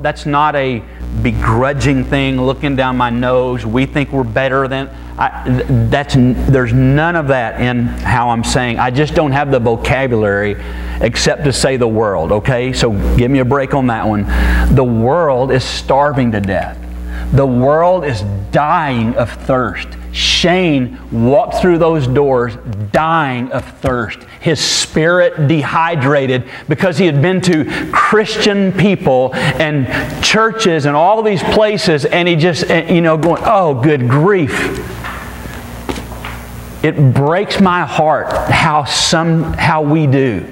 that's not a begrudging thing, looking down my nose. We think we're better than... there's none of that in how I'm saying. I just don't have the vocabulary except to say the world, okay? So give me a break on that one. The world is starving to death. The world is dying of thirst. Shane walked through those doors dying of thirst. His spirit dehydrated because he had been to Christian people and churches and all these places, and he just, going, oh, good grief. It breaks my heart how we do.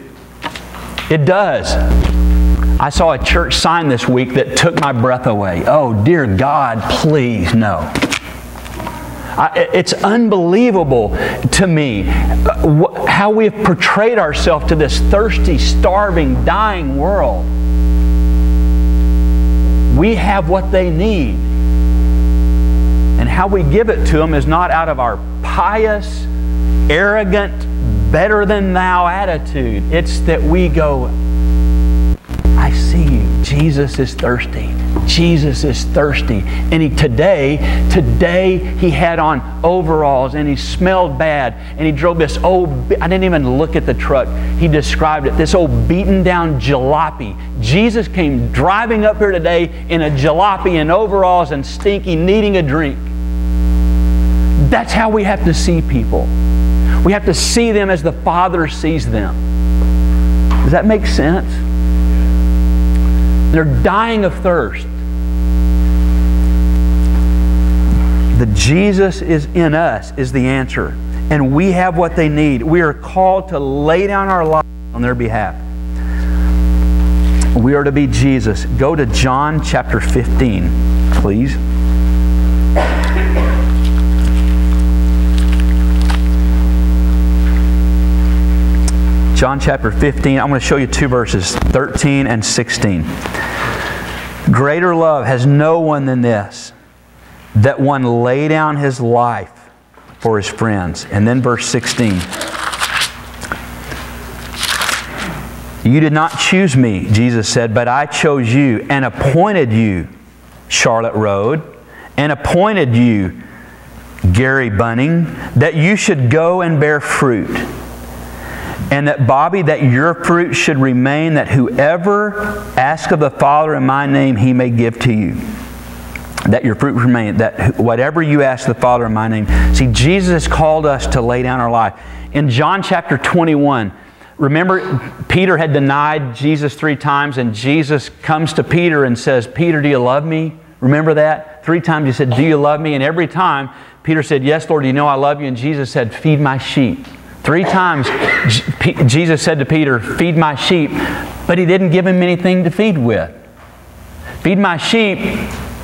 It does. I saw a church sign this week that took my breath away. Oh, dear God, please, no. It's unbelievable to me how we have portrayed ourselves to this thirsty, starving, dying world. We have what they need. And how we give it to them is not out of our pious, arrogant, better-than-thou attitude. It's that we go, I see you. Jesus is thirsty. Jesus is thirsty. And today he had on overalls and he smelled bad and he drove this old, I didn't even look at the truck. He described it, this old beaten down jalopy. Jesus came driving up here today in a jalopy and overalls and stinky, needing a drink. That's how we have to see people. We have to see them as the Father sees them. Does that make sense? They're dying of thirst. The Jesus is in us is the answer. And we have what they need. We are called to lay down our lives on their behalf. We are to be Jesus. Go to John chapter 15, please. John chapter 15, I'm going to show you two verses, 13 and 16. Greater love has no one than this, that one lay down his life for his friends. And then verse 16. You did not choose me, Jesus said, but I chose you and appointed you, Charlotte Road, and appointed you, Gary Bunning, that you should go and bear fruit. And that, Bobby, that your fruit should remain, that whoever asks of the Father in my name, He may give to you. That your fruit remain, that whatever you ask the Father in my name. See, Jesus called us to lay down our life. In John chapter 21, remember Peter had denied Jesus 3 times, and Jesus comes to Peter and says, Peter, do you love me? Remember that? 3 times He said, do you love me? And every time Peter said, yes, Lord, you know I love you. And Jesus said, feed my sheep. 3 times Jesus said to Peter, feed my sheep, but He didn't give him anything to feed with. Feed my sheep,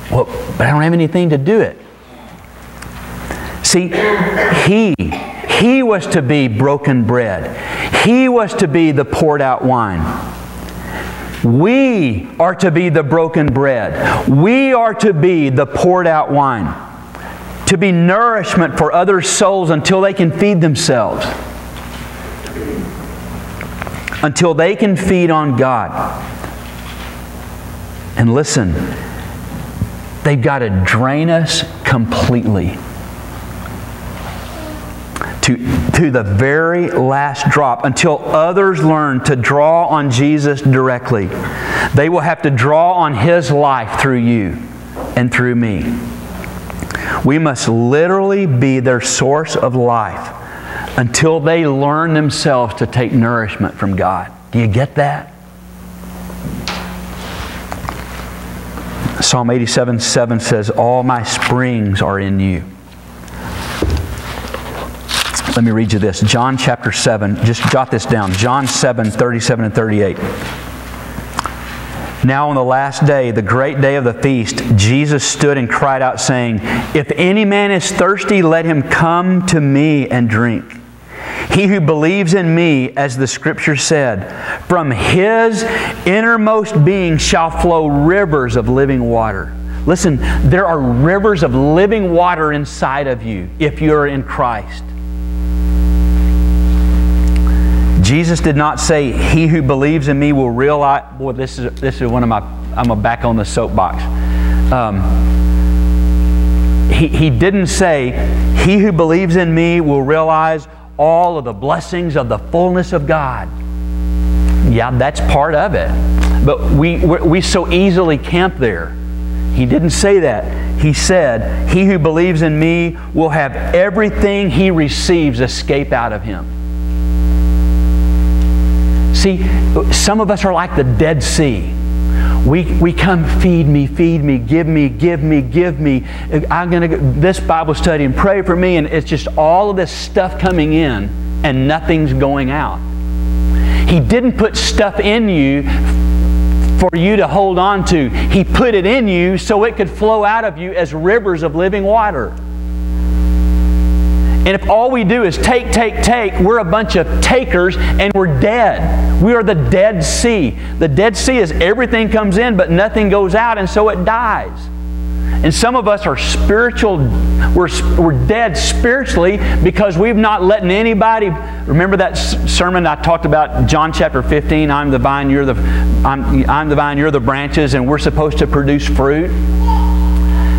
well, but I don't have anything to do it. See, He was to be broken bread. He was to be the poured out wine. We are to be the broken bread. We are to be the poured out wine. To be nourishment for other souls until they can feed themselves. Until they can feed on God. And listen, they've got to drain us completely. To the very last drop, until others learn to draw on Jesus directly. They will have to draw on His life through you and through me. We must literally be their source of life until they learn themselves to take nourishment from God. Do you get that? Psalm 87:7 says, all my springs are in you. Let me read you this. John chapter 7. Just jot this down. John 7:37 and 38. Now on the last day, the great day of the feast, Jesus stood and cried out, saying, if any man is thirsty, let him come to me and drink. He who believes in me, as the Scripture said, from his innermost being shall flow rivers of living water. Listen, there are rivers of living water inside of you if you're in Christ. Jesus did not say, he who believes in me will realize... Boy, this is one of my I'm back on the soapbox. He didn't say, he who believes in me will realize all of the blessings of the fullness of God. Yeah, that's part of it. But we so easily camp there. He didn't say that. He said, he who believes in me will have everything he receives escape out of him. See, some of us are like the Dead Sea. We come, feed me, give me, give me, give me. I'm going to go this Bible study and pray for me, and it's just all of this stuff coming in and nothing's going out. He didn't put stuff in you for you to hold on to. He put it in you so it could flow out of you as rivers of living water. And if all we do is take, we're a bunch of takers and we're dead. We are the Dead Sea. The Dead Sea is everything comes in but nothing goes out, and so it dies. And some of us are spiritual, we're dead spiritually because we've not let anybody. Remember that sermon I talked about, John chapter 15, I'm the vine, you're the vine, you're the branches, and we're supposed to produce fruit.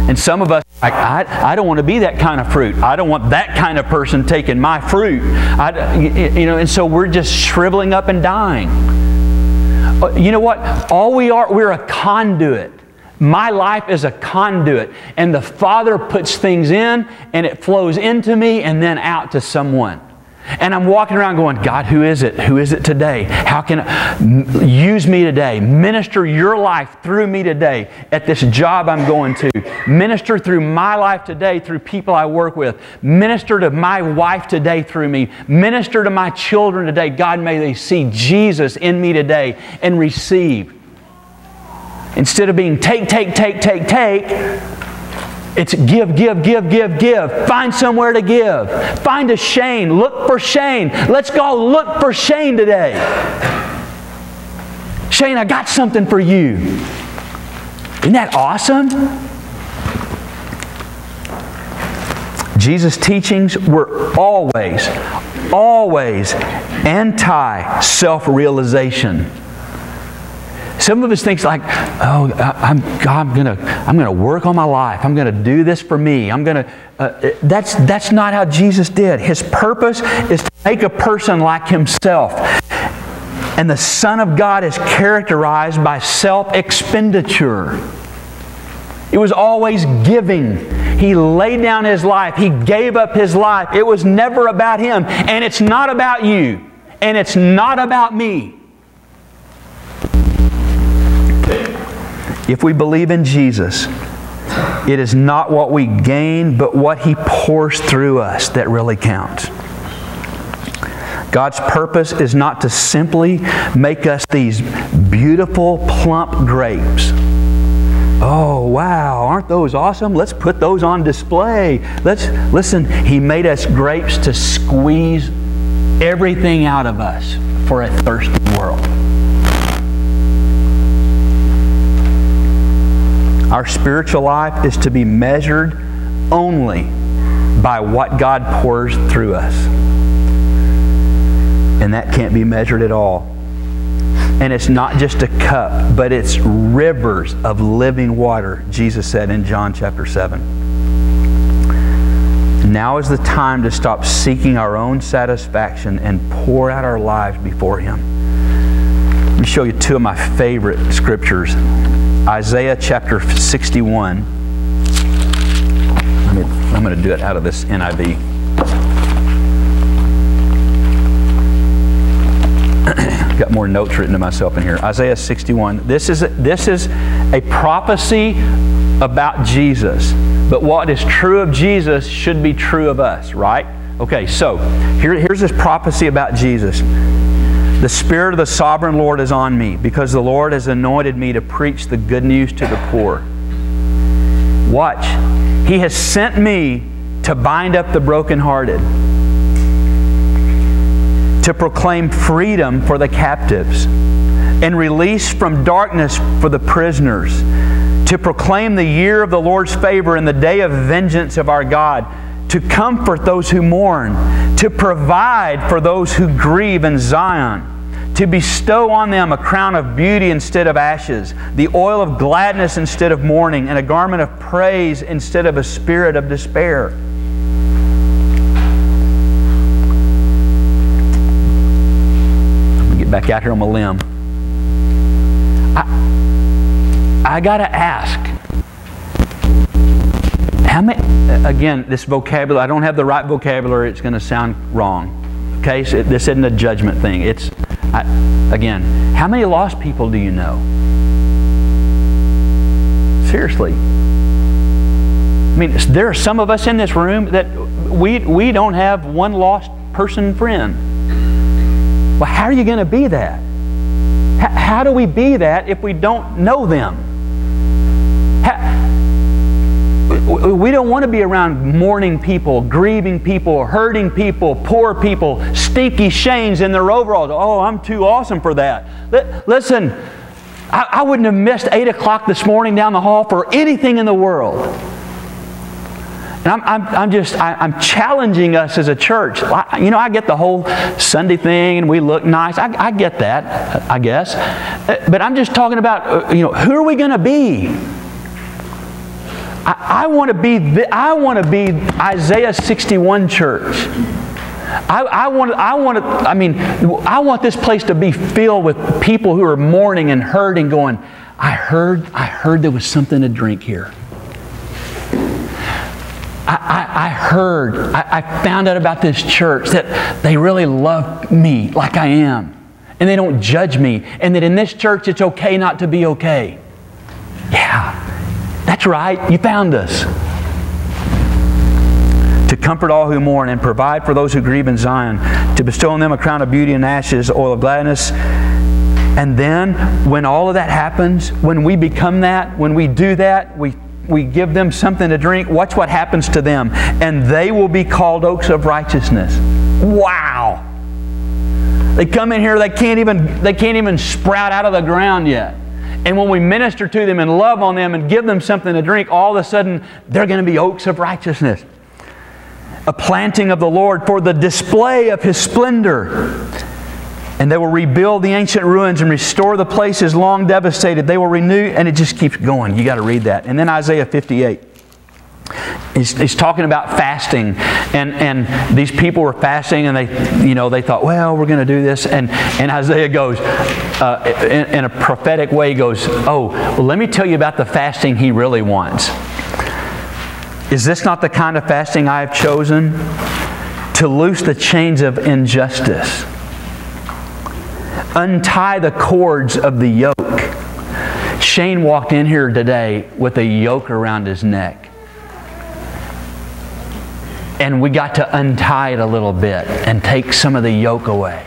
And some of us, I don't want to be that kind of fruit. I don't want that kind of person taking my fruit. And so we're just shriveling up and dying. You know what? All we are, we're a conduit. My life is a conduit. And the Father puts things in, and it flows into me and then out to someone. And I'm walking around going, God, who is it? Who is it today? How can I use me today? Minister your life through me today at this job I'm going to. Minister through my life today through people I work with. Minister to my wife today through me. Minister to my children today. God, may they see Jesus in me today and receive. Instead of being take, it's give. Find somewhere to give. Find a Shane. Look for Shane. Let's go look for Shane today. Shane, I got something for you. Isn't that awesome? Jesus' teachings were always anti-self-realization. Some of us think like, oh, I'm gonna work on my life. I'm gonna do this for me. That's not how Jesus did. His purpose is to make a person like Himself. And the Son of God is characterized by self-expenditure. It was always giving. He laid down His life. He gave up His life. It was never about Him. And it's not about you. And it's not about me. If we believe in Jesus, it is not what we gain, but what He pours through us that really counts. God's purpose is not to simply make us these beautiful, plump grapes. Oh, wow, aren't those awesome? Let's put those on display. Listen, He made us grapes to squeeze everything out of us for a thirsty world. Our spiritual life is to be measured only by what God pours through us. And that can't be measured at all. And it's not just a cup, but it's rivers of living water, Jesus said in John chapter 7. Now is the time to stop seeking our own satisfaction and pour out our lives before Him. Let me show you two of my favorite scriptures. Isaiah chapter 61. I'm going to do it out of this NIV. Got more notes written to myself in here. Isaiah 61. This is a prophecy about Jesus. But what is true of Jesus should be true of us, right? Okay, so here's this prophecy about Jesus. The Spirit of the Sovereign Lord is on me, because the Lord has anointed me to preach the good news to the poor. Watch. He has sent me to bind up the brokenhearted, to proclaim freedom for the captives, and release from darkness for the prisoners, to proclaim the year of the Lord's favor and the day of vengeance of our God, to comfort those who mourn, to provide for those who grieve in Zion, to bestow on them a crown of beauty instead of ashes, the oil of gladness instead of mourning, and a garment of praise instead of a spirit of despair. Let me get back out here on my limb. I got to ask, how many, again, this vocabulary, I don't have the right vocabulary, it's going to sound wrong. Okay, so this isn't a judgment thing. Again, how many lost people do you know? Seriously. I mean, there are some of us in this room that we don't have one lost person friend. Well, how are you going to be that? How do we be that if we don't know them? We don't want to be around mourning people, grieving people, hurting people, poor people, stinky Shanes in their overalls. Oh, I'm too awesome for that. Listen, I wouldn't have missed 8 o'clock this morning down the hall for anything in the world. And I'm challenging us as a church. You know, I get the whole Sunday thing and we look nice. I get that, I guess. But I'm just talking about, you know, who are we going to be? I want to be Isaiah 61 church. I want this place to be filled with people who are mourning and hurting, going, I heard there was something to drink here. I found out about this church that they really love me like I am, and they don't judge me, and that in this church it's okay not to be okay. Yeah. That's right, you found us. To comfort all who mourn and provide for those who grieve in Zion, to bestow on them a crown of beauty and ashes, oil of gladness. And then, when all of that happens, when we become that, when we do that, we give them something to drink, watch what happens to them. And they will be called oaks of righteousness. Wow! They come in here, they can't even sprout out of the ground yet. And when we minister to them and love on them and give them something to drink, all of a sudden, they're going to be oaks of righteousness. A planting of the Lord for the display of His splendor. And they will rebuild the ancient ruins and restore the places long devastated. They will renew, and it just keeps going. You got to read that. And then Isaiah 58. He's talking about fasting, and these people were fasting, and they thought, well, we're going to do this, and Isaiah goes in a prophetic way, goes, oh, well, let me tell you about the fasting he really wants. Is this not the kind of fasting I have chosen? To loose the chains of injustice, untie the cords of the yoke. Shane walked in here today with a yoke around his neck. And we got to untie it a little bit and take some of the yoke away.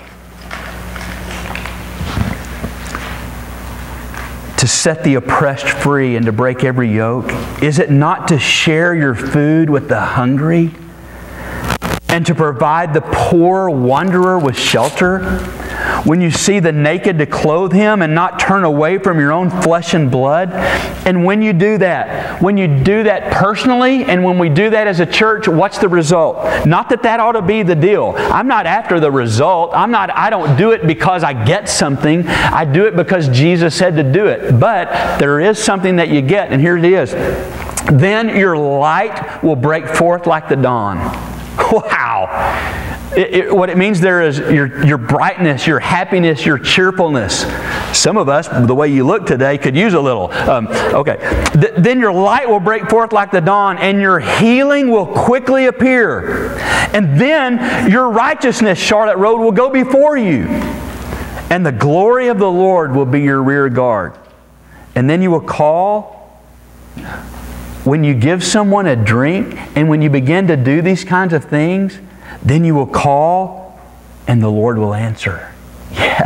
To set the oppressed free and to break every yoke? Is it not to share your food with the hungry and to provide the poor wanderer with shelter? When you see the naked, to clothe him and not turn away from your own flesh and blood? And when you do that personally, and when we do that as a church, what's the result? Not that ought to be the deal. I'm not after the result. I don't do it because I get something. I do it because Jesus said to do it. But there is something that you get, and here it is. Then your light will break forth like the dawn. Wow! What it means there is your brightness, your happiness, your cheerfulness. Some of us, the way you look today, could use a little. Then your light will break forth like the dawn, and your healing will quickly appear. And then your righteousness, Charlotte Road, will go before you. And the glory of the Lord will be your rear guard. And then you will call. When you give someone a drink, and when you begin to do these kinds of things, then you will call, and the Lord will answer. Yes.